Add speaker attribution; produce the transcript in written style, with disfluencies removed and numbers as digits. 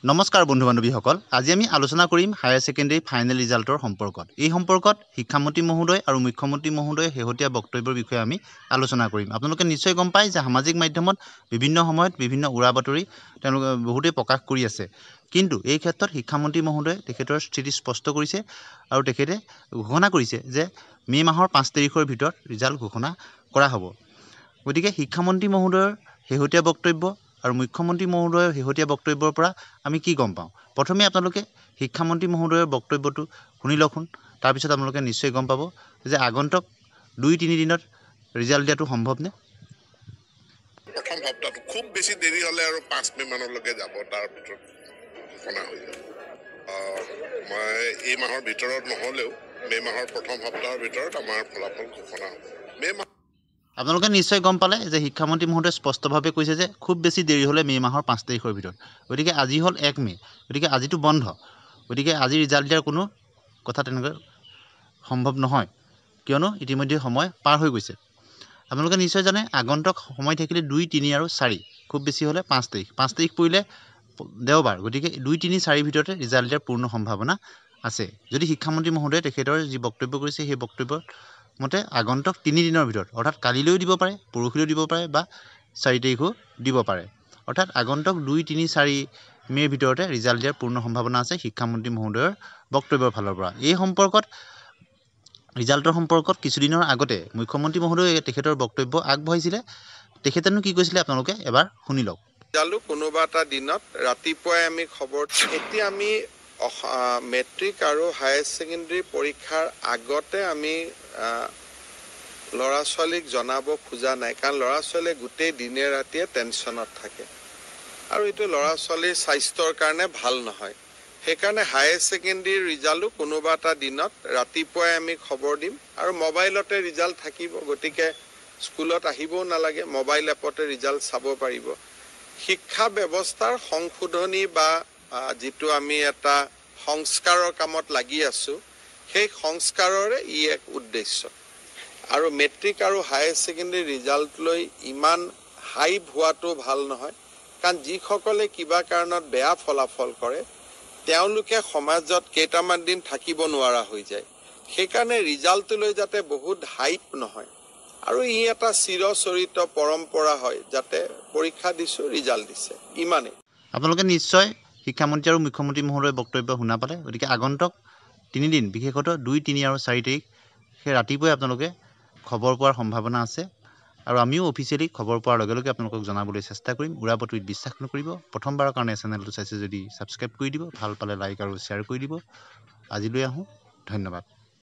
Speaker 1: নমস্কাৰ বন্ধু বান্ধৱীসকল আজি আমি আলোচনা কৰিম হায়াৰ সেকেন্ডাৰী ফাইনেল ৰিজাল্টৰ সম্পৰ্কত এই সম্পৰ্কত শিক্ষামন্ত্ৰী মহোদয় আৰু মুখ্যমন্ত্ৰী মহোদয় শেহতীয়া বক্তব্যৰ বিষয়ে আমি আলোচনা কৰিম আপোনালোকে নিশ্চয় গম পায় যে সামাজিক মাধ্যমত বিভিন্ন সময়ত বিভিন্ন উৰা বাতৰি তেওঁলোকে বহুতে প্ৰকাশ কৰি আছে কিন্তু এই ক্ষেত্ৰত শিক্ষামন্ত্ৰী মহোদয় তেখেতৰ স্থিতি স্পষ্ট কৰিছে আৰু তেখেতে ঘোষণা কৰিছে যে মে মাহৰ 5 তাৰিখৰ ভিতৰত ৰিজাল্ট ঘোষণা কৰা হ'ব গতিকে শিক্ষামন্ত্ৰী মহোদয়ৰ শেহতীয়া বক্তব্য আৰু মুখ্যমন্ত্ৰী মহোদয়ৰ শেহতীয়া বক্তব্যৰ পৰা আমি কি গম পাওঁ প্ৰথমে আপোনালোকে শিক্ষামন্ত্ৰী মহোদয়ৰ বক্তব্যটো শুনি লওকচোন তাৰ পিছত আপোনালোকে নিশ্চয় গম পাব যে আগন্তুক 2-3 দিনত ৰিজাল্ট দিয়াটো সম্ভৱনে
Speaker 2: প্ৰথম সপ্তাহটো খুব বেছি দেৰি হলে আৰু 5 মে মানলৈকে যাব তাৰ ভিতৰত ঘোষণা হৈ যাব মই এই মাহৰ ভিতৰত নহলেও মে মাহৰ প্ৰথম সপ্তাহৰ ভিতৰত আমাৰ ফলাফল ঘোষণা হ'ব মে মাহ
Speaker 1: আপোনালোকে নিশ্চয় গম পালে যে শিক্ষামন্ত্ৰী মহোদয়ে স্পষ্টভাৱে কৈছে যে খুব বেছি দেৰি হলে মে মাহৰ 5 তাৰিখৰ ভিতৰত গতিকে আজি হল 1 মে গতিকে আজিটো বন্ধ গতিকে আজি ৰিজাল্ট দিয়াৰ কোনো কথা তেনেকৈ সম্ভৱ নহয় কিয়নো ইতিমধ্যে সময় পাৰ হৈ গৈছে আপোনালোকে নিশ্চয় জানে আগন্তুক সময় থাকিলে 2-3 আৰু 4 খুব বেছি হলে 5 তাৰিখ পৰিলে দেওবাৰ গতিকে 2-3-4 ভিতৰতে ৰিজাল্ট দিয়াৰ পূৰ্ণ সম্ভাৱনা আছে যদি শিক্ষামন্ত্ৰী মহোদয়ে তেখেতৰ যি বক্তব্য কৰিছে সেই বক্তব্যৰ মতে আগন্তুক 3 দিনৰ ভিতৰত অৰ্থাৎ কালিলৈও দিব পাৰে পৰহিলৈও দিব পাৰে বা 4 তাৰিখো দিব পাৰে অৰ্থাৎ আগন্তুক 2-3-4 মেৰ ভিতৰতে ৰিজাল্ট দিয়াৰ পূৰ্ণ সম্ভাৱনা আছে শিক্ষামন্ত্ৰী মহোদয়ৰ বক্তব্যৰ ফালৰ পৰা এই সম্পৰ্কত ৰিজাল্টৰ সম্পৰ্কত কিছুদিনৰ আগতে মুখ্যমন্ত্ৰী মহোদয়ে তেখেতৰ বক্তব্য আগবঢ়াইছিলে তেখেতেনো কি কৈছিলে আপোনালোকে এবাৰ শুনি লওক
Speaker 3: জালু কোনোবা এটা দিনত ৰাতিপুৱাই আমি খবৰ এতিয়া আমি মেট্ৰিক আৰু হায়াৰ সেকেন্ডাৰী পৰীক্ষাৰ আগতে আমি ল'ৰা ছোৱালীক জনাব খোজা নাই কাৰণ ল'ৰা ছোৱালীয়ে গোটেই দিনে ৰাতিয়ে টেনচনত থাকে আৰু এইটো ল'ৰা ছোৱালীৰ স্বাস্থ্যৰ কাৰণে ভাল নহয় সেইকাৰণে হায়াৰ সেকেন্ডাৰী ৰিজাল্টটো কোনোবা এটা দিনত ৰাতিপুৱাই আমি খবৰ দিম আৰু মোবাইলতে ৰিজাল্ট থাকিব গতিকে স্কুলত আহিবও নালাগে মোবাইল এপতে ৰিজাল্ট চাব পাৰিব শিক্ষা ব্যৱস্থাৰ সংশোধনী বা যেটো আমি এটা সংস্কাৰৰ কামত লাগি আছো সেই সংস্কাৰৰে ই এক উদ্দেশ্য আৰু মেট্ৰিক আৰু হায়াৰ সেকেন্ডাৰী ৰিজাল্ট লৈ ইমান হাইপ হোৱাটো ভাল নহয় কাৰণ যিসকলে কিবা কাৰণত বেয়া ফলাফল কৰে তেওঁলোকে সমাজত কেইটামান দিন থাকিব নোৱাৰা হৈ যায় সেইকাৰণে ৰিজাল্ট লৈ যাতে বহুত হাইপ নহয় আৰু ই এটা চিৰচৰিত পৰম্পৰা হয় যাতে পৰীক্ষা দিছো ৰিজাল্ট দিছে ইমানে
Speaker 1: আপোনালোকে নিশ্চয় শিক্ষামন্ত্ৰী আৰু মুখ্যমন্ত্ৰী মহোদয়ৰ বক্তব্য শুনা পালে গতিকে আগন্তুক 3 দিন বিশেষতঃ 2-3 আৰু 4 তাৰিখ সেই ৰাতিপুৱাই আপোনালোকে খবৰ পোৱাৰ সম্ভাৱনা আছে আৰু আমিও অফিচিয়েলি খবৰ পোৱাৰ লগে লগে আপোনালোকক জনাবলৈ চেষ্টা কৰিম উৰা বাতৰিত বিশ্বাস নকৰিব প্ৰথমবাৰৰ কাৰণে চেনেলটো চাইছে যদি সাবস্ক্ৰাইব কৰি দিব ভাল পালে লাইক আৰু শ্বেয়াৰ কৰি দিব আজিলৈ আহোঁ ধন্যবাদ